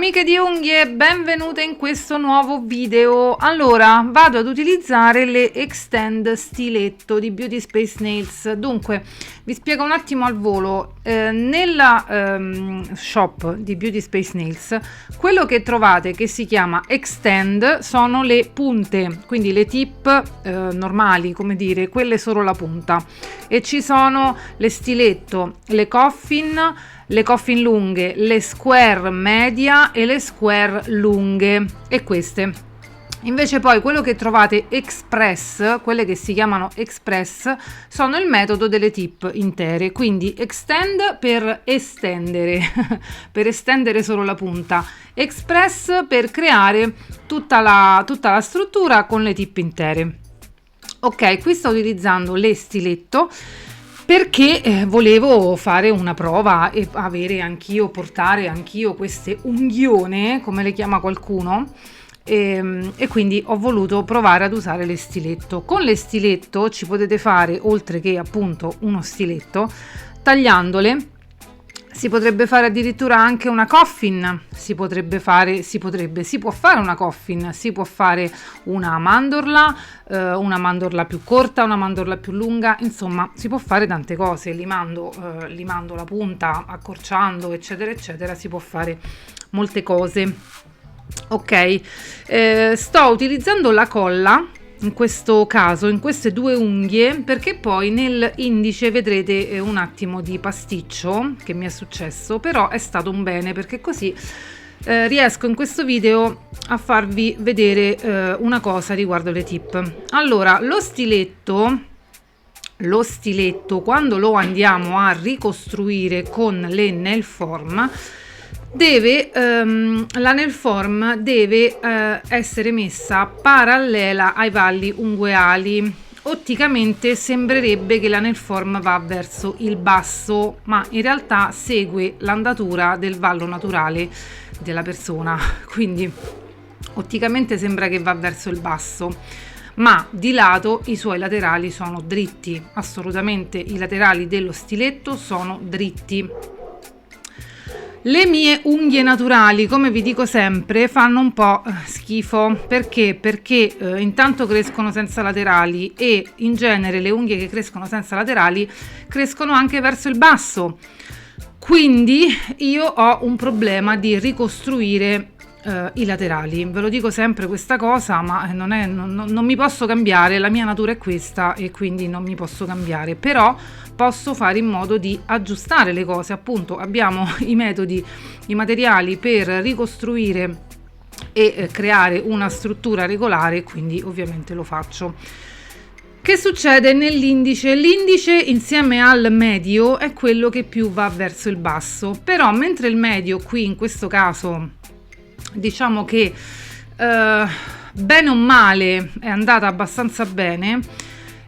Amiche di unghie, benvenute in questo nuovo video. Allora, vado ad utilizzare le Extend stiletto di Beauty Space Nails. Dunque, vi spiego un attimo al volo. Nella shop di Beauty Space Nails, quello che trovate che si chiama Extend sono le punte, quindi le tip normali, come dire, quelle solo la punta. E ci sono le stiletto, le coffin lunghe, le square media e le square lunghe, e queste. Invece poi quello che trovate express, quelle che si chiamano express, sono il metodo delle tip intere, quindi extend per estendere per estendere solo la punta, express per creare tutta la struttura con le tip intere. Ok, qui sto utilizzando le stiletto perché volevo fare una prova e portare anch'io queste unghione, come le chiama qualcuno, e quindi ho voluto provare ad usare le stiletto. Con le stiletto ci potete fare, oltre che appunto uno stiletto, tagliandole, si potrebbe fare addirittura anche una coffin, si può fare una coffin, si può fare una mandorla più corta, una mandorla più lunga, insomma si può fare tante cose, limando la punta, accorciando, eccetera eccetera, si può fare molte cose. Ok, sto utilizzando la colla in questo caso, in queste due unghie, perché poi nell'indice vedrete un attimo di pasticcio che mi è successo, però è stato un bene, perché così riesco in questo video a farvi vedere una cosa riguardo le tip. Allora, lo stiletto quando lo andiamo a ricostruire con le nail form, la nail form deve essere messa parallela ai valli ungueali. Otticamente sembrerebbe che la nail form va verso il basso, ma in realtà segue l'andatura del vallo naturale della persona, quindi otticamente sembra che va verso il basso, ma di lato i suoi laterali sono dritti, assolutamente i laterali dello stiletto sono dritti. Le mie unghie naturali, come vi dico sempre, fanno un po' schifo. Perché? Perché intanto crescono senza laterali, e in genere le unghie che crescono senza laterali crescono anche verso il basso. Quindi io ho un problema di ricostruire i laterali. Ve lo dico sempre questa cosa, ma non mi posso cambiare, la mia natura è questa e quindi non mi posso cambiare, però posso fare in modo di aggiustare le cose. Appunto, abbiamo i metodi, i materiali per ricostruire e creare una struttura regolare, quindi ovviamente lo faccio. Che succede nell'indice? L'indice insieme al medio è quello che più va verso il basso, però mentre il medio qui in questo caso diciamo che bene o male è andata abbastanza bene,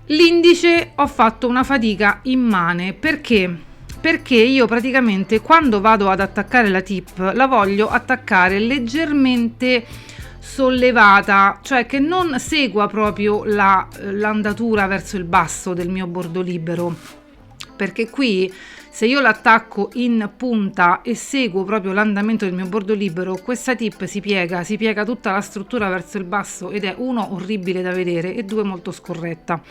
l'indice ho fatto una fatica immane. Perché io praticamente quando vado ad attaccare la tip la voglio attaccare leggermente sollevata, cioè che non segua proprio l'andatura verso il basso del mio bordo libero, perché qui se io l'attacco in punta e seguo proprio l'andamento del mio bordo libero, questa tip si piega tutta la struttura verso il basso, ed è uno orribile da vedere e due molto scorretta.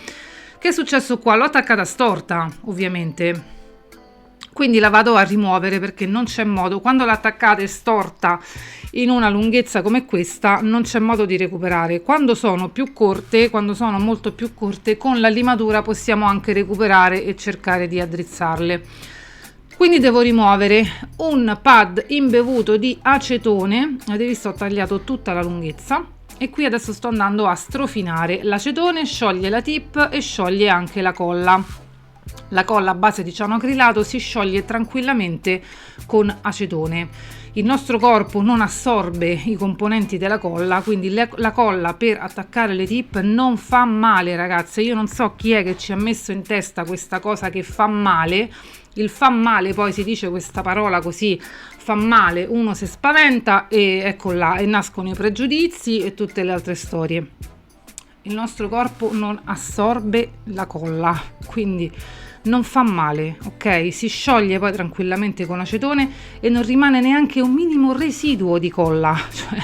Che è successo qua? L'ho attaccata storta, ovviamente, quindi la vado a rimuovere perché non c'è modo. Quando l'attaccate storta in una lunghezza come questa non c'è modo di recuperare. Quando sono più corte, quando sono molto più corte, con la limatura possiamo anche recuperare e cercare di addrizzarle. Quindi devo rimuovere un pad imbevuto di acetone. Avete visto, ho tagliato tutta la lunghezza e qui adesso sto andando a strofinare. L'acetone scioglie la tip e scioglie anche la colla. La colla a base di cianoacrilato si scioglie tranquillamente con acetone. Il nostro corpo non assorbe i componenti della colla, quindi la colla per attaccare le tip non fa male, ragazze. Io non so chi è che ci ha messo in testa questa cosa che fa male. Il fa male, poi si dice questa parola così, fa male, uno si spaventa e ecco là, e nascono i pregiudizi e tutte le altre storie. il nostro corpo non assorbe la colla, quindi non fa male, ok? Si scioglie poi tranquillamente con acetone e non rimane neanche un minimo residuo di colla, cioè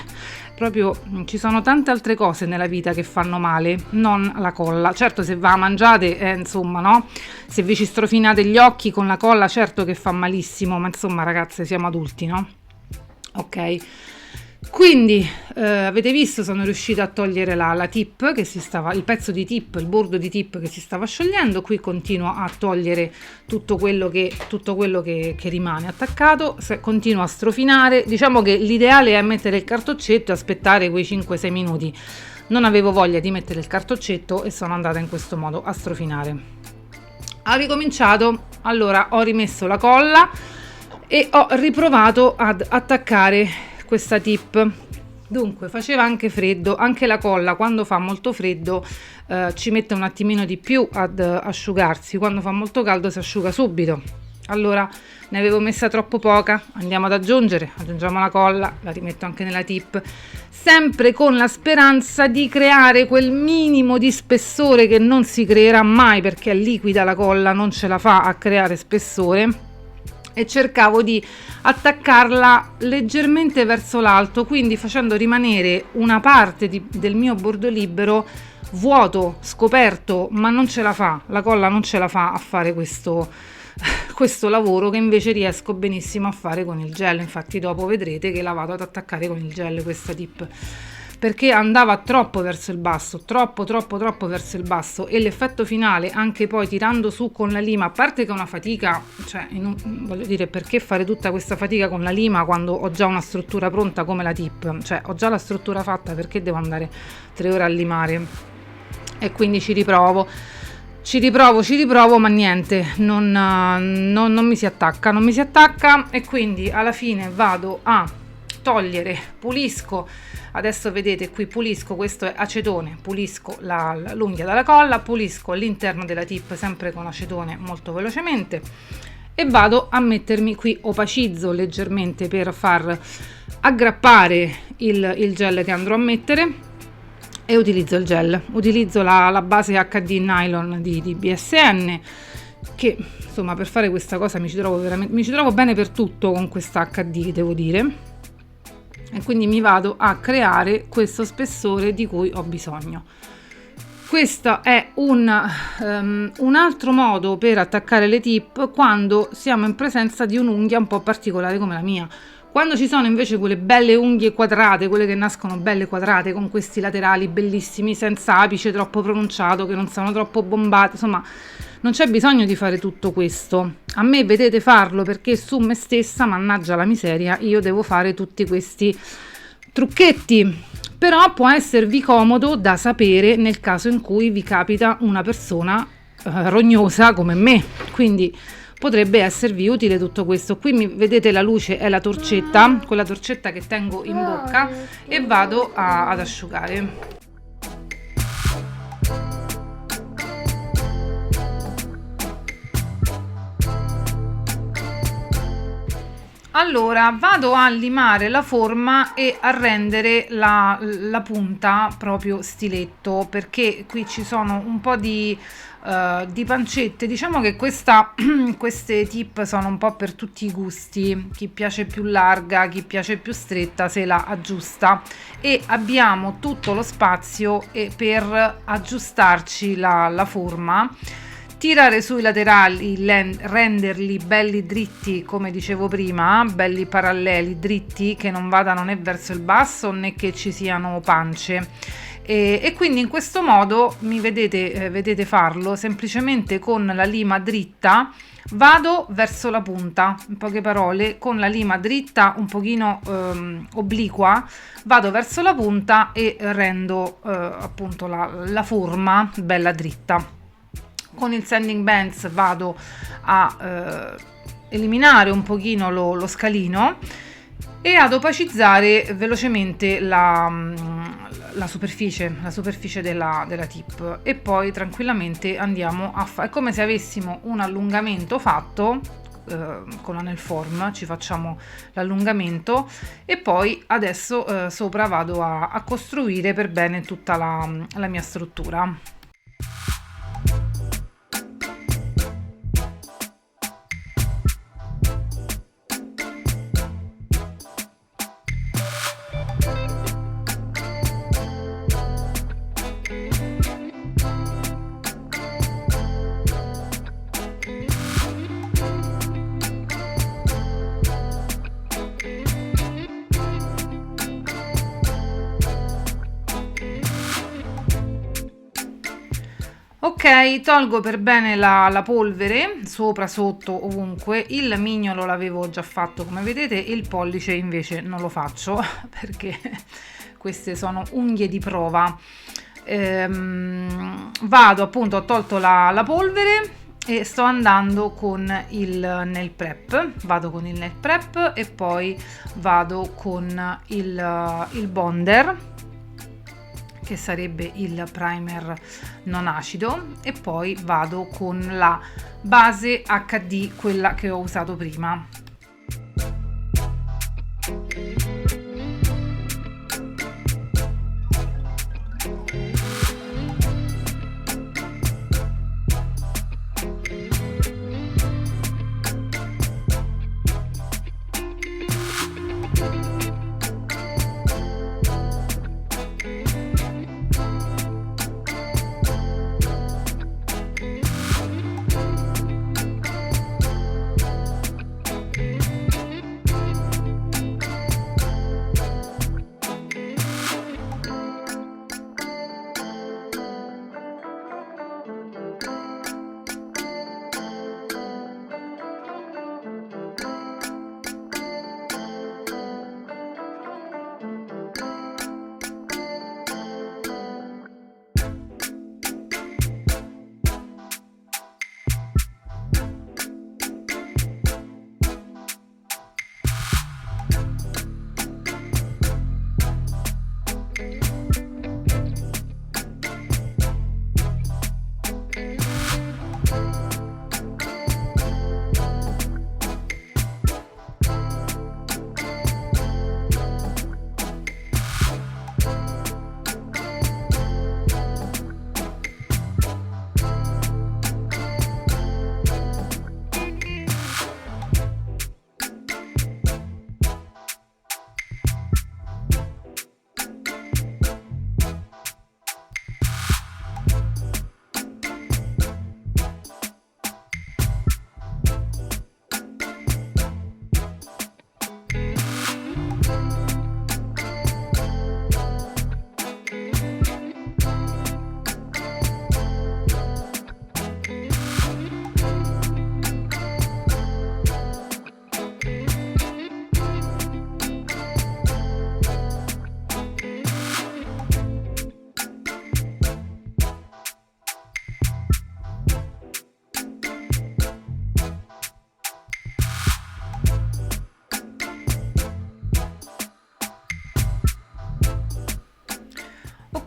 proprio ci sono tante altre cose nella vita che fanno male, non la colla. Certo, se va a mangiate, insomma, no? Se vi ci strofinate gli occhi con la colla, certo che fa malissimo, ma insomma, ragazze, siamo adulti, no? Ok. Quindi avete visto, sono riuscita a togliere la tip che si stava, il pezzo di tip, il bordo di tip che si stava sciogliendo. Qui continuo a togliere tutto quello che rimane attaccato, continuo a strofinare. Diciamo che l'ideale è mettere il cartoccetto e aspettare quei 5-6 minuti. Non avevo voglia di mettere il cartoccetto e sono andata in questo modo a strofinare. Ha ricominciato, allora ho rimesso la colla e ho riprovato ad attaccare questa tip. Dunque faceva anche freddo, anche la colla quando fa molto freddo ci mette un attimino di più ad asciugarsi, quando fa molto caldo si asciuga subito. Allora ne avevo messa troppo poca, andiamo ad aggiungiamo la colla, la rimetto anche nella tip, sempre con la speranza di creare quel minimo di spessore che non si creerà mai perché è liquida la colla, non ce la fa a creare spessore, e cercavo di attaccarla leggermente verso l'alto, quindi facendo rimanere una parte del mio bordo libero vuoto, scoperto, ma non ce la fa, la colla non ce la fa a fare questo lavoro che invece riesco benissimo a fare con il gel. Infatti dopo vedrete che la vado ad attaccare con il gel questa tip, perché andava troppo verso il basso, troppo verso il basso, e l'effetto finale, anche poi tirando su con la lima, a parte che è una fatica, cioè voglio dire, perché fare tutta questa fatica con la lima quando ho già una struttura pronta come la tip, cioè ho già la struttura fatta, perché devo andare 3 ore a limare? E quindi ci riprovo, ma niente, non mi si attacca, e quindi alla fine vado a togliere, pulisco. Adesso vedete qui pulisco, questo è acetone, pulisco l'unghia dalla colla, pulisco l'interno della tip sempre con acetone molto velocemente e vado a mettermi qui, opacizzo leggermente per far aggrappare il gel che andrò a mettere, e utilizzo il gel, utilizzo la base HD nylon di BSN, che insomma per fare questa cosa mi ci trovo bene per tutto con questa HD, devo dire. E quindi mi vado a creare questo spessore di cui ho bisogno. Questo è un altro modo per attaccare le tip quando siamo in presenza di un'unghia un po' particolare come la mia. Quando ci sono invece quelle belle unghie quadrate, quelle che nascono belle quadrate con questi laterali bellissimi, senza apice troppo pronunciato, che non sono troppo bombate, insomma non c'è bisogno di fare tutto questo. A me vedete farlo perché su me stessa, mannaggia la miseria, io devo fare tutti questi trucchetti. Però può esservi comodo da sapere nel caso in cui vi capita una persona rognosa come me, quindi potrebbe esservi utile tutto questo. Qui vedete la luce è la torcetta, quella torcetta che tengo in bocca, e vado ad asciugare. Allora vado a limare la forma e a rendere la punta proprio stiletto, perché qui ci sono un po' di pancette. Diciamo che queste tip sono un po' per tutti i gusti, chi piace più larga, chi piace più stretta se la aggiusta, e abbiamo tutto lo spazio per aggiustarci la forma, tirare sui laterali, renderli belli dritti, come dicevo prima, belli paralleli, dritti, che non vadano né verso il basso né che ci siano pance. E quindi in questo modo mi vedete farlo semplicemente con la lima dritta. Vado verso la punta, in poche parole, con la lima dritta un pochino obliqua, vado verso la punta e rendo appunto la forma bella dritta. Con il sanding bands vado a eliminare un pochino lo scalino e ad opacizzare velocemente la superficie della tip, e poi tranquillamente andiamo a fare, è come se avessimo un allungamento fatto con la nail form, ci facciamo l'allungamento e poi adesso sopra vado a costruire per bene tutta la mia struttura. Ok, tolgo per bene la polvere, sopra, sotto, ovunque. Il mignolo l'avevo già fatto come vedete, il pollice invece non lo faccio perché queste sono unghie di prova. Vado appunto, ho tolto la polvere e sto andando con il nail prep, vado con il nail prep e poi vado con il bonder, che sarebbe il primer non acido, e poi vado con la base HD, quella che ho usato prima.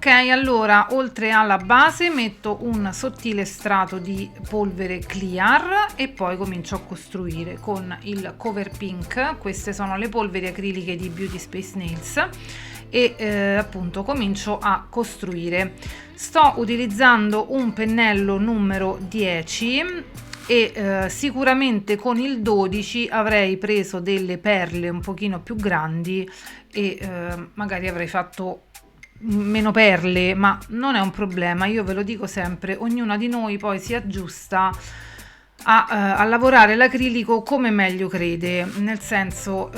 Ok, allora oltre alla base metto un sottile strato di polvere clear e poi comincio a costruire con il cover pink. Queste sono le polveri acriliche di Beauty Space Nails e appunto comincio a costruire. Sto utilizzando un pennello numero 10 e sicuramente con il 12 avrei preso delle perle un pochino più grandi e magari avrei fatto meno perle, ma non è un problema. Io ve lo dico sempre, ognuna di noi poi si aggiusta a lavorare l'acrilico come meglio crede, nel senso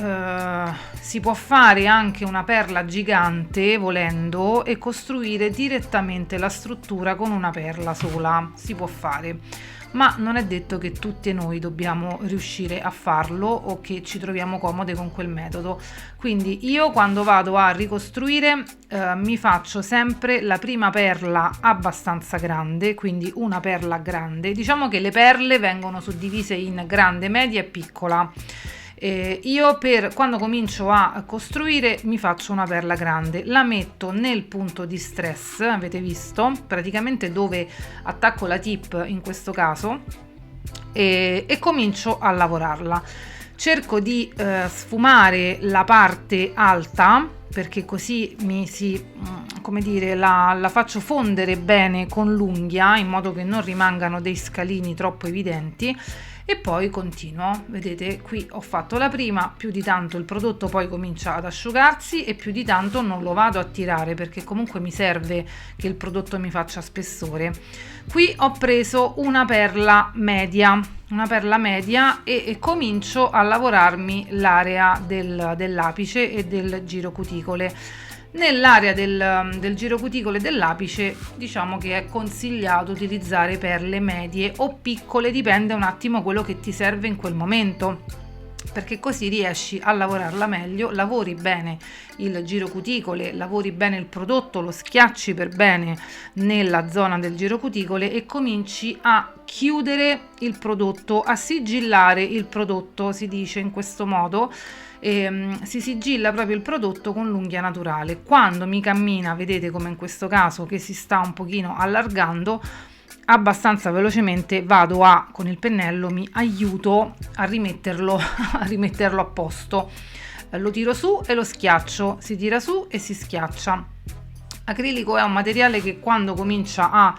si può fare anche una perla gigante volendo e costruire direttamente la struttura con una perla sola, si può fare, ma non è detto che tutti noi dobbiamo riuscire a farlo o che ci troviamo comode con quel metodo. Quindi io quando vado a ricostruire mi faccio sempre la prima perla abbastanza grande, quindi una perla grande. Diciamo che le perle vengono suddivise in grande, media e piccola. Io quando comincio a costruire mi faccio una perla grande, la metto nel punto di stress, avete visto, praticamente dove attacco la tip in questo caso, e comincio a lavorarla. Cerco di sfumare la parte alta, perché così come dire, la faccio fondere bene con l'unghia, in modo che non rimangano dei scalini troppo evidenti, e poi continuo. Vedete, qui ho fatto la prima, più di tanto il prodotto poi comincia ad asciugarsi e più di tanto non lo vado a tirare, perché comunque mi serve che il prodotto mi faccia spessore. Qui ho preso una perla media e comincio a lavorarmi l'area dell'apice e del girocuticole. Nell'area del girocuticole e dell'apice diciamo che è consigliato utilizzare perle medie o piccole, dipende un attimo quello che ti serve in quel momento, perché così riesci a lavorarla meglio, lavori bene il girocuticole, lavori bene il prodotto, lo schiacci per bene nella zona del girocuticole e cominci a chiudere il prodotto, a sigillare il prodotto, si dice in questo modo. Si sigilla proprio il prodotto con l'unghia naturale. Quando mi cammina, vedete come in questo caso che si sta un pochino allargando, abbastanza velocemente vado con il pennello mi aiuto a rimetterlo a posto. Lo tiro su e lo schiaccio, si tira su e si schiaccia. Acrilico è un materiale che quando comincia a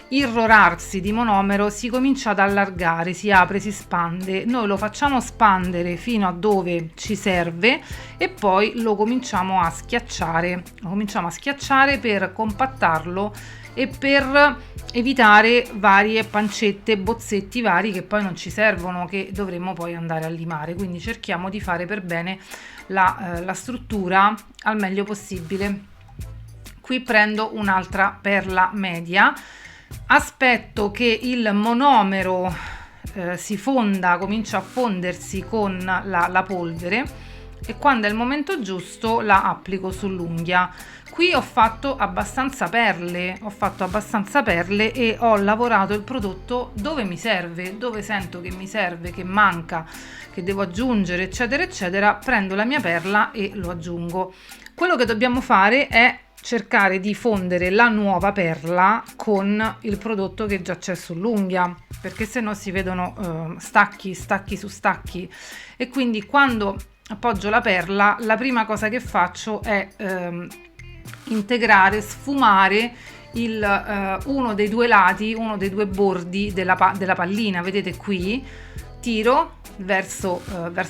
irrorarsi di monomero si comincia ad allargare, si apre, si spande. Noi lo facciamo spandere fino a dove ci serve e poi lo cominciamo a schiacciare per compattarlo e per evitare varie pancette, bozzetti vari che poi non ci servono, che dovremmo poi andare a limare. Quindi cerchiamo di fare per bene la struttura al meglio possibile. Qui prendo un'altra perla media, aspetto che il monomero si fonda, comincia a fondersi con la polvere, e quando è il momento giusto la applico sull'unghia. Qui ho fatto abbastanza perle e ho lavorato il prodotto dove mi serve, dove sento che mi serve, che manca, che devo aggiungere, eccetera eccetera, prendo la mia perla e lo aggiungo. Quello che dobbiamo fare è cercare di fondere la nuova perla con il prodotto che già c'è sull'unghia, perché se no si vedono stacchi su stacchi, e quindi quando appoggio la perla la prima cosa che faccio è integrare, sfumare uno dei due lati, uno dei due bordi della pallina. Vedete qui tiro verso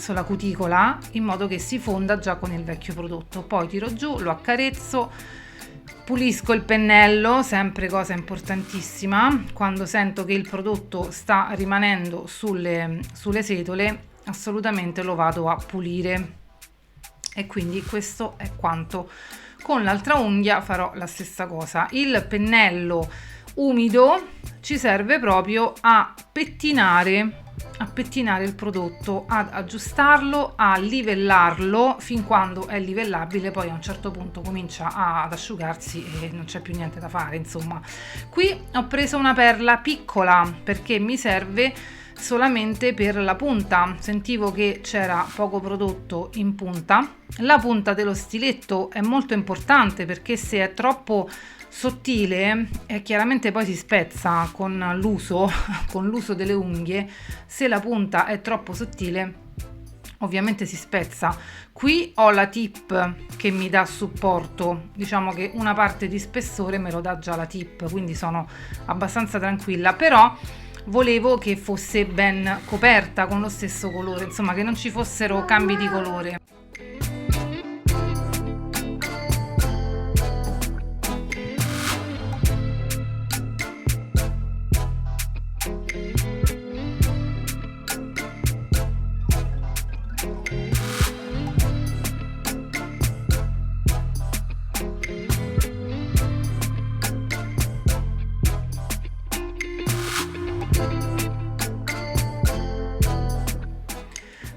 la cuticola in modo che si fonda già con il vecchio prodotto, poi tiro giù, lo accarezzo, pulisco il pennello, sempre cosa importantissima. Quando sento che il prodotto sta rimanendo sulle setole, assolutamente lo vado a pulire. E quindi questo è quanto. Con l'altra unghia farò la stessa cosa. Il pennello umido ci serve proprio a pettinare il prodotto, ad aggiustarlo, a livellarlo fin quando è livellabile. Poi a un certo punto comincia ad asciugarsi e non c'è più niente da fare, insomma. Qui ho preso una perla piccola perché mi serve solamente per la punta, sentivo che c'era poco prodotto in punta. La punta dello stiletto è molto importante perché se è troppo sottile chiaramente poi si spezza con l'uso delle unghie. Se la punta è troppo sottile ovviamente si spezza. Qui ho la tip che mi dà supporto, diciamo che una parte di spessore me lo dà già la tip, quindi sono abbastanza tranquilla, però volevo che fosse ben coperta con lo stesso colore, insomma che non ci fossero cambi di colore.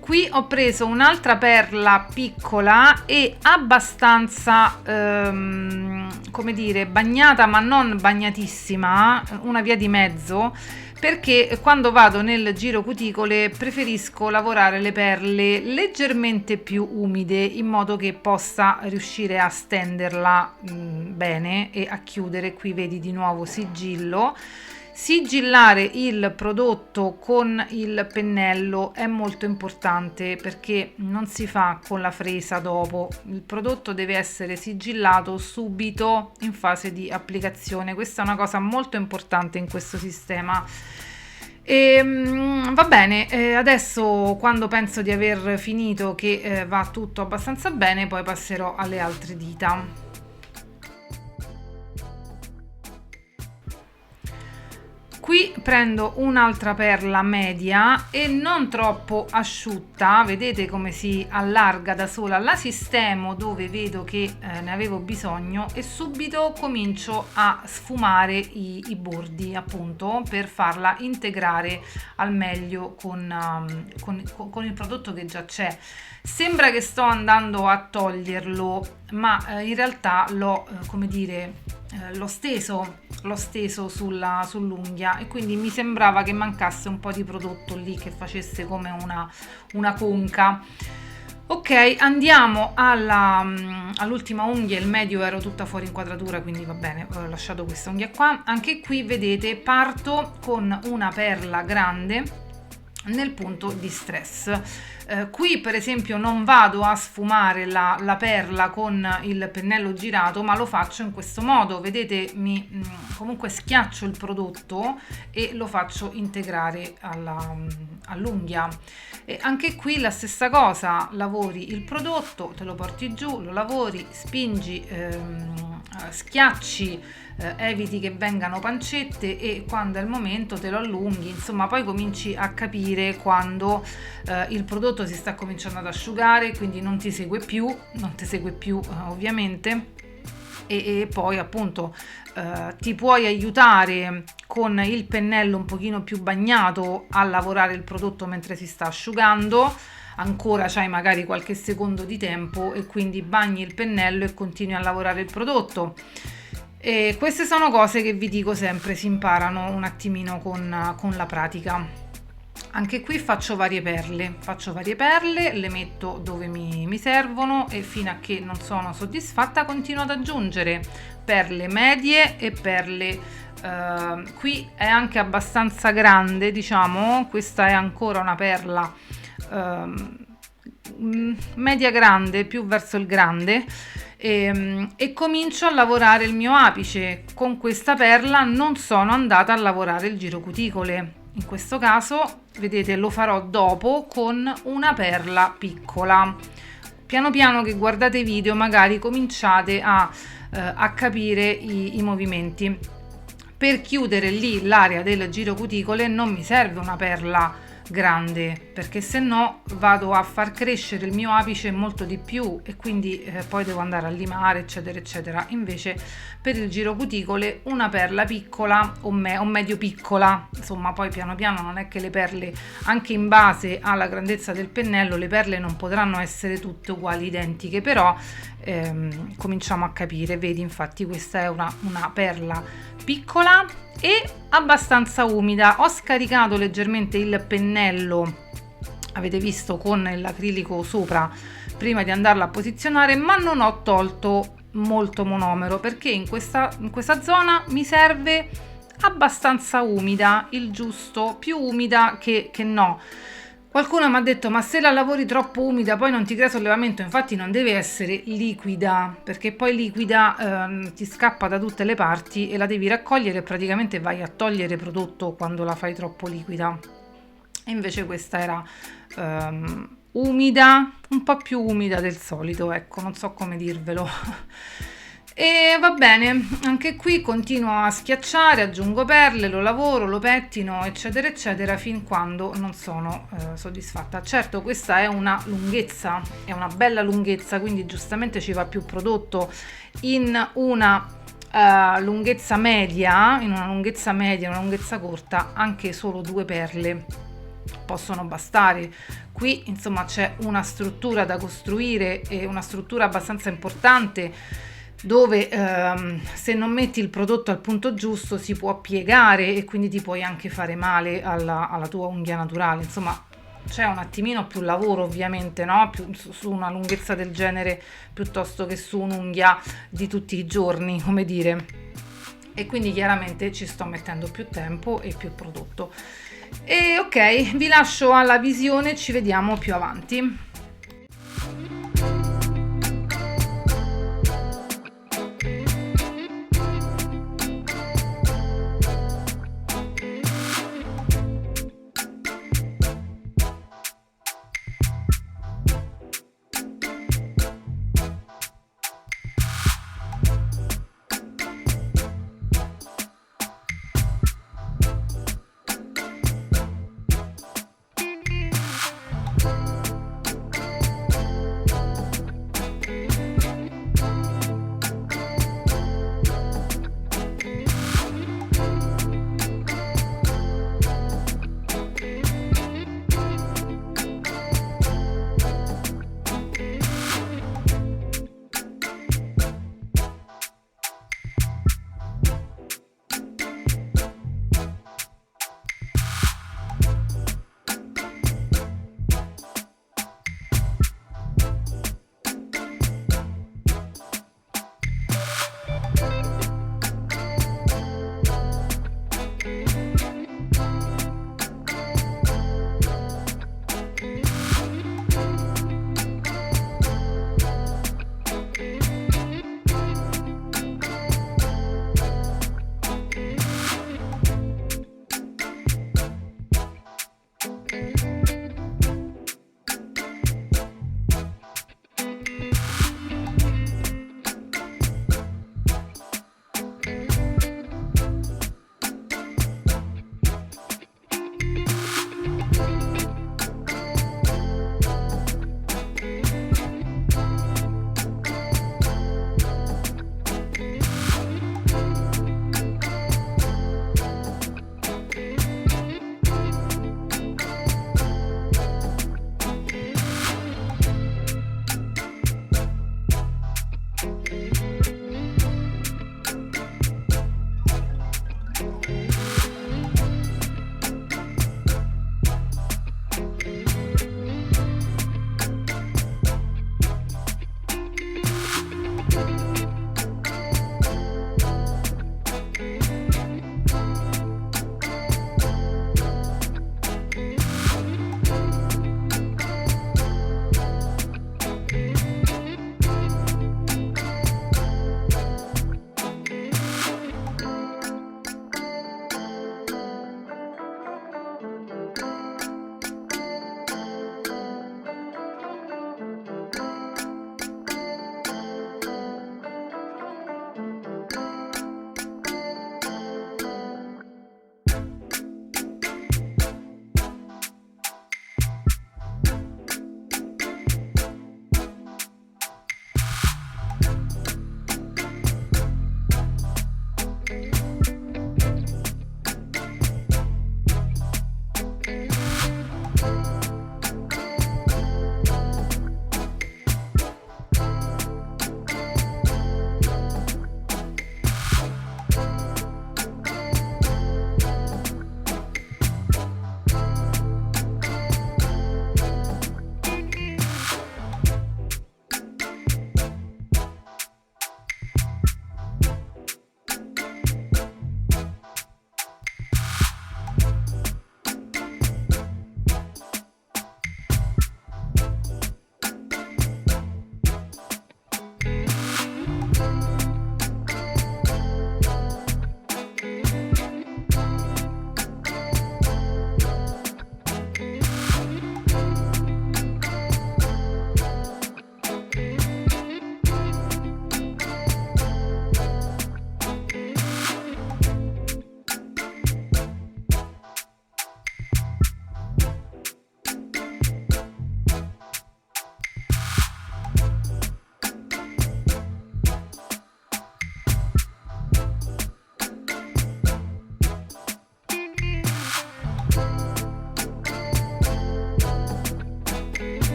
Qui ho preso un'altra perla piccola e abbastanza, come dire, bagnata ma non bagnatissima, una via di mezzo, perché quando vado nel giro cuticole preferisco lavorare le perle leggermente più umide in modo che possa riuscire a stenderla bene e a chiudere. Qui vedi di nuovo sigillo. Sigillare il prodotto con il pennello è molto importante perché non si fa con la fresa dopo. Il prodotto deve essere sigillato subito in fase di applicazione. Questa è una cosa molto importante in questo sistema. Va bene, adesso quando penso di aver finito, che va tutto abbastanza bene, poi passerò alle altre dita. Qui prendo un'altra perla media e non troppo asciutta, vedete come si allarga da sola, la sistemo dove vedo che ne avevo bisogno e subito comincio a sfumare i bordi, appunto, per farla integrare al meglio con il prodotto che già c'è. Sembra che sto andando a toglierlo, ma in realtà l'ho steso sull'unghia, e quindi mi sembrava che mancasse un po' di prodotto lì che facesse come una conca. Ok, andiamo all'ultima unghia. Il medio ero tutta fuori inquadratura, quindi va bene, ho lasciato questa unghia qua. Anche qui vedete, parto con una perla grande nel punto di stress. Qui per esempio non vado a sfumare la perla con il pennello girato, ma lo faccio in questo modo, vedete, comunque schiaccio il prodotto e lo faccio integrare all'unghia. E anche qui la stessa cosa, lavori il prodotto, te lo porti giù, lo lavori, spingi, schiacci, eviti che vengano pancette, e quando è il momento te lo allunghi. Insomma, poi cominci a capire quando il prodotto si sta cominciando ad asciugare, quindi non ti segue più ovviamente, e poi appunto ti puoi aiutare con il pennello un pochino più bagnato a lavorare il prodotto mentre si sta asciugando. Ancora c'hai magari qualche secondo di tempo e quindi bagni il pennello e continui a lavorare il prodotto. E queste sono cose che vi dico sempre, si imparano un attimino con la pratica. Anche qui faccio varie perle, le metto dove mi servono, e fino a che non sono soddisfatta continuo ad aggiungere perle medie e perle qui è anche abbastanza grande, diciamo, questa è ancora una perla media grande, più verso il grande, e comincio a lavorare il mio apice. Con questa perla non sono andata a lavorare il giro cuticole, in questo caso vedete lo farò dopo con una perla piccola. Piano piano che guardate i video magari cominciate a capire i movimenti. Per chiudere lì l'area del giro cuticole non mi serve una perla grande, perché se no vado a far crescere il mio apice molto di più e quindi poi devo andare a limare, eccetera eccetera. Invece per il giro cuticole una perla piccola o medio piccola, insomma. Poi piano piano, non è che le perle, anche in base alla grandezza del pennello, le perle non potranno essere tutte uguali, identiche, però cominciamo a capire. Vedi, infatti questa è una perla piccola e abbastanza umida. Ho scaricato leggermente il pennello, avete visto, con l'acrilico sopra prima di andarla a posizionare, ma non ho tolto molto monomero perché in questa zona mi serve abbastanza umida, il giusto, più umida che no. Qualcuno mi ha detto: ma se la lavori troppo umida poi non ti crea sollevamento. Infatti non deve essere liquida, perché poi liquida ti scappa da tutte le parti e la devi raccogliere e praticamente vai a togliere prodotto quando la fai troppo liquida. E invece questa era umida, un po' più umida del solito, ecco, non so come dirvelo. E va bene, anche qui continuo a schiacciare, aggiungo perle, lo lavoro, lo pettino, eccetera eccetera, fin quando non sono soddisfatta. Certo, questa è una lunghezza, è una bella lunghezza, quindi giustamente ci va più prodotto. In una lunghezza media, una lunghezza corta, anche solo 2 perle possono bastare. Qui insomma c'è una struttura da costruire, e una struttura abbastanza importante, dove se non metti il prodotto al punto giusto si può piegare e quindi ti puoi anche fare male alla tua unghia naturale. Insomma, c'è un attimino più lavoro ovviamente, no? Più su una lunghezza del genere piuttosto che su un'unghia di tutti i giorni, come dire. e quindi chiaramente ci sto mettendo più tempo e più prodotto. E ok, vi lascio alla visione, ci vediamo più avanti.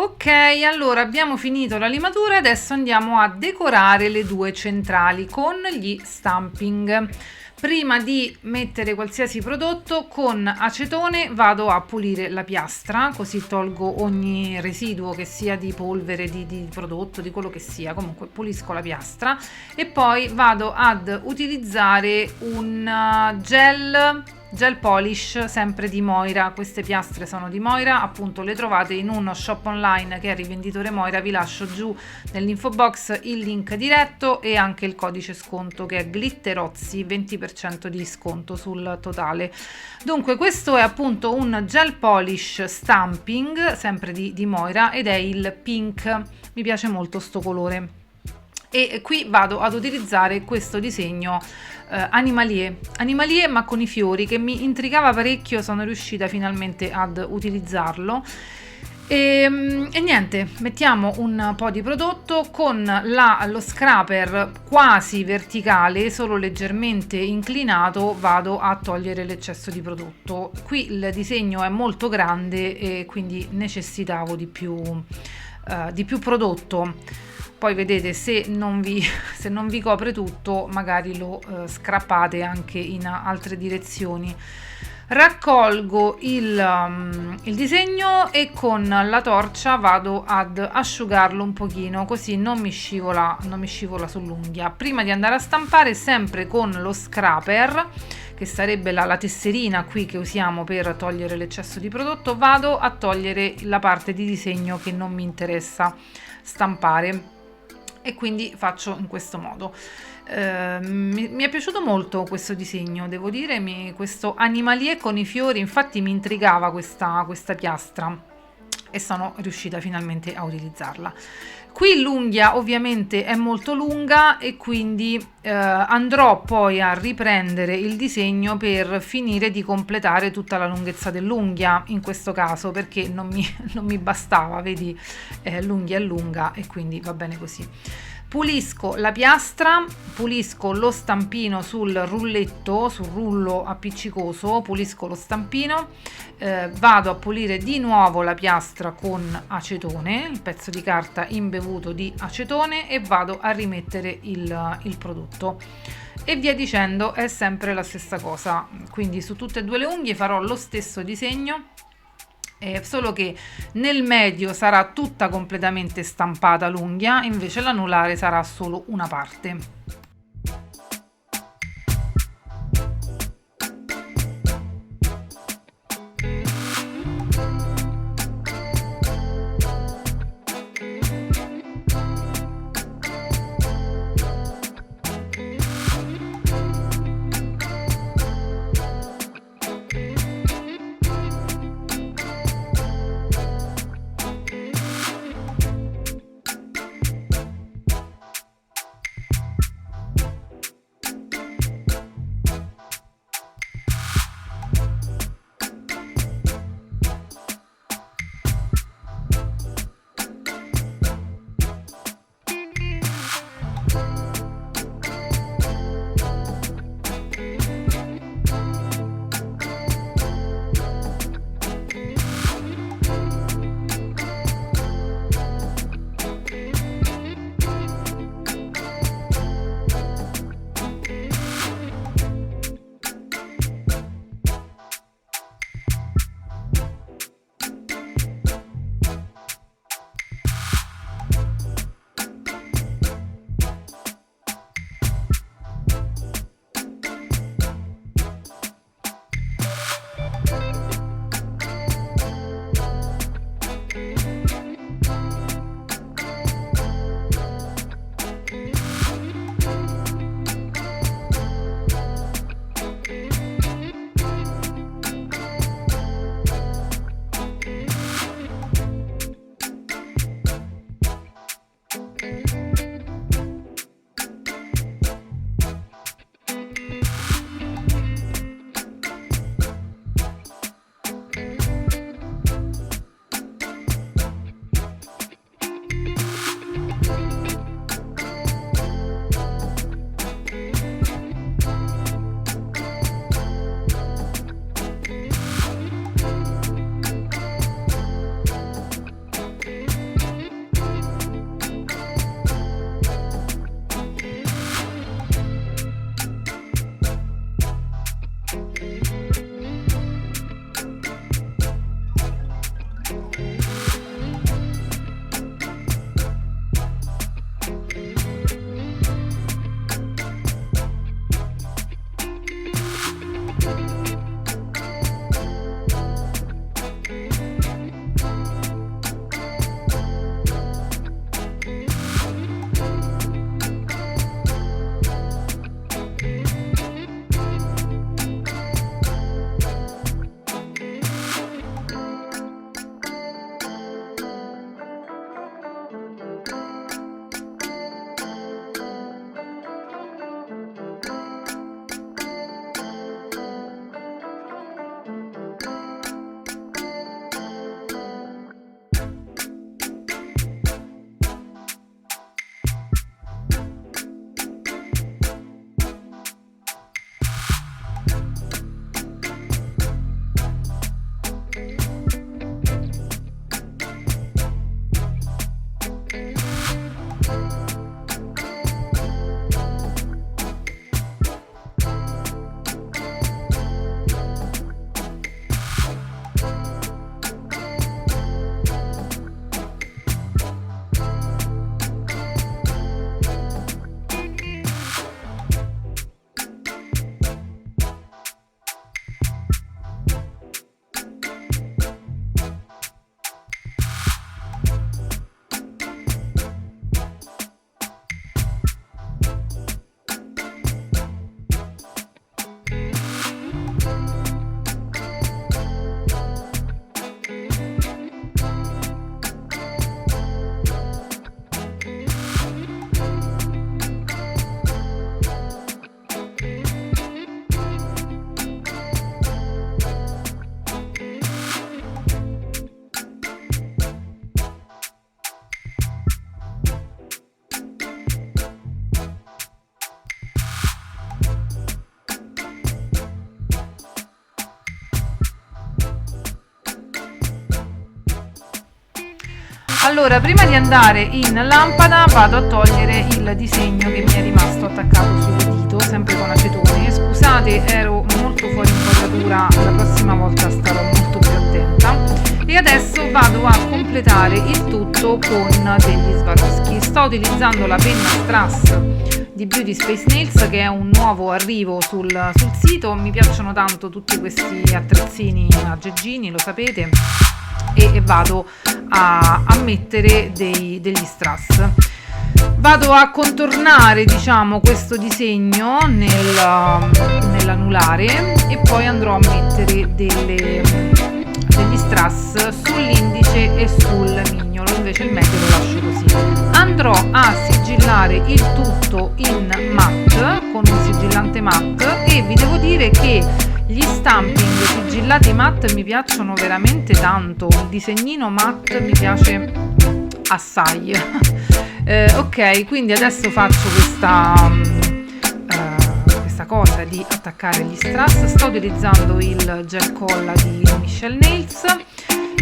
Ok, allora abbiamo finito la limatura, adesso andiamo a decorare le due centrali con gli stamping. Prima di mettere qualsiasi prodotto, con acetone vado a pulire la piastra, così tolgo ogni residuo, che sia di polvere, di prodotto, di quello che sia, comunque pulisco la piastra, e poi vado ad utilizzare un gel polish sempre di Moira. Queste piastre sono di Moira, appunto le trovate in uno shop online che è rivenditore Moira. Vi lascio giù nell'info box il link diretto e anche il codice sconto, che è Glitterozzi, 20% di sconto sul totale. Dunque questo è appunto un gel polish stamping sempre di Moira, ed è il pink. Mi piace molto sto colore, e qui vado ad utilizzare questo disegno animalier, ma con i fiori, che mi intrigava parecchio. Sono riuscita finalmente ad utilizzarlo. E niente, mettiamo un po' di prodotto con lo scraper quasi verticale, solo leggermente inclinato. Vado a togliere l'eccesso di prodotto. Qui il disegno è molto grande e quindi necessitavo di più prodotto. Poi vedete, se non vi copre tutto, magari lo scrappate anche in altre direzioni. Raccolgo il disegno e con la torcia vado ad asciugarlo un pochino, così non mi scivola sull'unghia. Prima di andare a stampare, sempre con lo scraper, che sarebbe la tesserina qui che usiamo per togliere l'eccesso di prodotto, vado a togliere la parte di disegno che non mi interessa stampare, e quindi faccio in questo modo. Mi è piaciuto molto questo disegno, devo dire, questo animalier con i fiori. Infatti mi intrigava questa piastra e sono riuscita finalmente a utilizzarla. Qui l'unghia ovviamente è molto lunga, e quindi andrò poi a riprendere il disegno per finire di completare tutta la lunghezza dell'unghia, in questo caso, perché non mi bastava, vedi, l'unghia è lunga e quindi va bene così. Pulisco la piastra, pulisco lo stampino sul rullo appiccicoso, pulisco lo stampino, vado a pulire di nuovo la piastra con acetone, il pezzo di carta imbevuto di acetone, e vado a rimettere il prodotto. E via dicendo, è sempre la stessa cosa. Quindi su tutte e due le unghie farò lo stesso disegno, solo che nel medio sarà tutta completamente stampata l'unghia, invece l'anulare sarà solo una parte. Allora, prima di andare in lampada vado a togliere il disegno che mi è rimasto attaccato sul dito, sempre con acetone. Scusate, ero molto fuori inquadratura, la prossima volta starò molto più attenta. E adesso vado a completare il tutto con degli Swarovski. Sto utilizzando la penna Strass di Beauty Space Nails, che è un nuovo arrivo sul sito. Mi piacciono tanto tutti questi attrezzini aggeggini, lo sapete, e vado a mettere degli strass. Vado a contornare, diciamo, questo disegno nell'anulare e poi andrò a mettere degli strass sull'indice e sul mignolo, invece il medio lo lascio così. Andrò a sigillare il tutto in matte con un sigillante matte e vi devo dire che gli stamping sigillati matte mi piacciono veramente tanto, il disegnino matte mi piace assai. Ok, quindi adesso faccio questa cosa di attaccare gli strass. Sto utilizzando il gel colla di Michelle Nails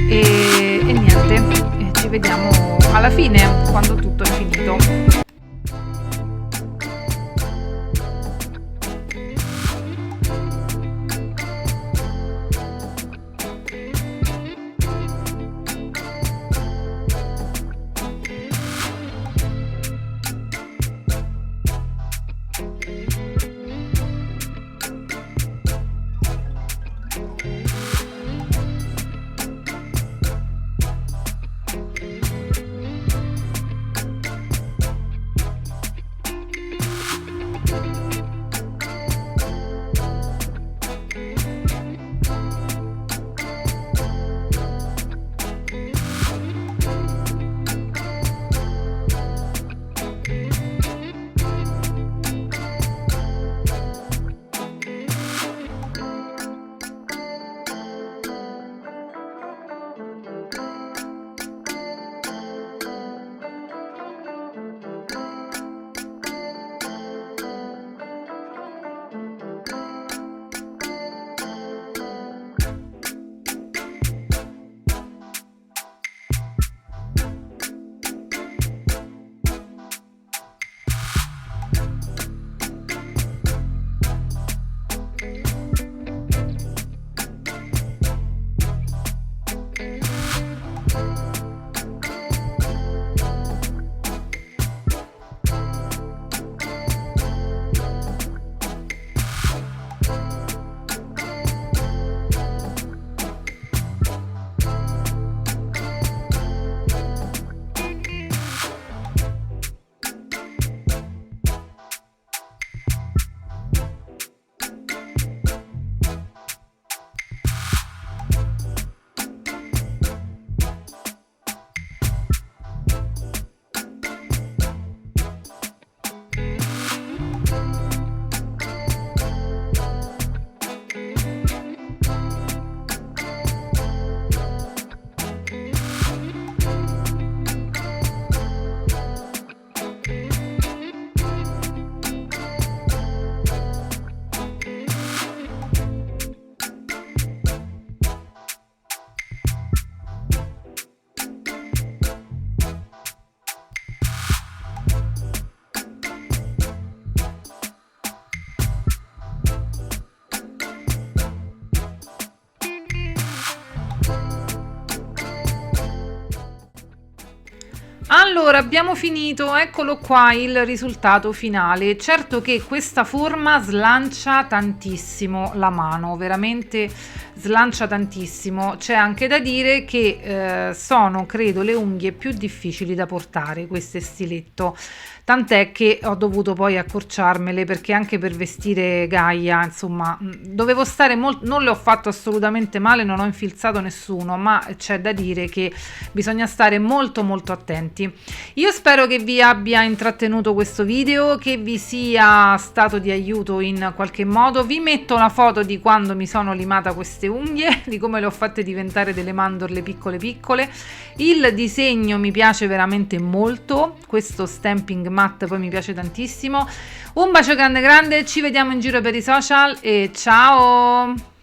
e niente, ci vediamo alla fine quando tutto è finito. Allora, abbiamo finito, eccolo qua il risultato finale. Certo che questa forma slancia tantissimo la mano, veramente slancia tantissimo. C'è anche da dire che sono, credo, le unghie più difficili da portare, queste stiletto. Tant'è che ho dovuto poi accorciarmele, perché anche per vestire Gaia, insomma, dovevo stare molto, non le ho fatto assolutamente male, non ho infilzato nessuno, ma c'è da dire che bisogna stare molto molto attenti. Io spero che vi abbia intrattenuto questo video, che vi sia stato di aiuto in qualche modo. Vi metto una foto di quando mi sono limata queste unghie, di come le ho fatte diventare delle mandorle piccole piccole. Il disegno mi piace veramente molto, questo stamping matte poi mi piace tantissimo. Un bacio grande grande, ci vediamo in giro per i social e ciao!